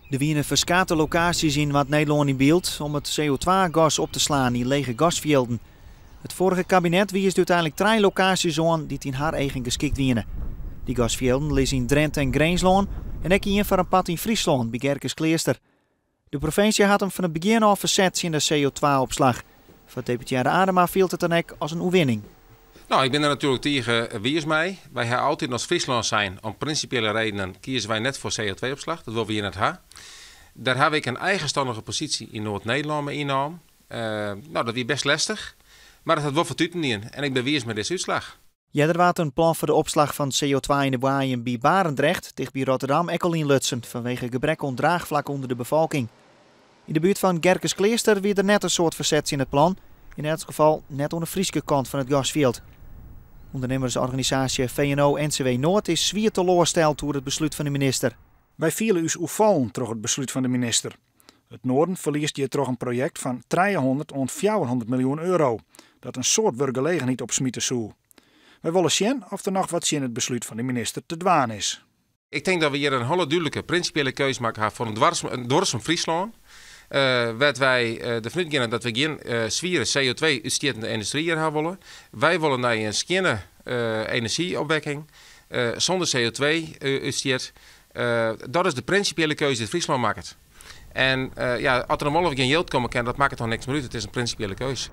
Er wienen verschillende locaties in wat Nederland in beeld om het CO2-gas op te slaan in lege gasvelden. Het vorige kabinet wies uiteindelijk 3 locaties aan die in haar eigen geschikt wienen. Die gasvelden liggen in Drenthe en Greenslaan en ook een voor een pad in Friesland bij Gerkes-Kleester. De provincie had hem van het begin af verzet in de CO2-opslag. Voor deputeerde Adema viel het dan ook als een oewinning. Nou, ik ben er natuurlijk tegen wie is mij. Wij hebben altijd als Friesland zijn, om principiële redenen kiezen wij net voor CO2-opslag. Dat willen we hier net hebben. Daar heb ik een eigenstandige positie in Noord-Nederland mee ingenomen. Nou, dat is best lastig, maar dat had wel vertuten in. En ik ben weer met deze uitslag. Ja, er was een plan voor de opslag van CO2 in de waaien bij Barendrecht, dicht bij Rotterdam, ook al in Lutsen, vanwege gebrek aan draagvlak onder de bevolking. In de buurt van Gerkes-Kleester wie er net een soort verzet in het plan. In elk geval net aan de Frieske kant van het gasveld. Ondernemersorganisatie VNO-NCW Noord is zwier teleurgesteld door het besluit van de minister. Wij vielen us opvallen door het besluit van de minister. Het Noorden verliest je toch een project van 300 tot 400 miljoen euro. Dat een soort werkgelegenheid op smieten zou. Wij willen zien of er nog wat in het besluit van de minister te dwaan is. Ik denk dat we hier een hele duidelijke principiële keuze maken voor een dwars van Friesland. Wat wij ervan uitgaan dat we geen zwieren CO2 uitstootende industrie hier hebben willen. Wij willen naar een skinne energieopwekking zonder CO2 uitstoot. Dat is de principiële keuze die Friesland maakt. En als er een mogelijk geen yield komen kan, dat maakt het dan niks meer uit. Het is een principiële keuze.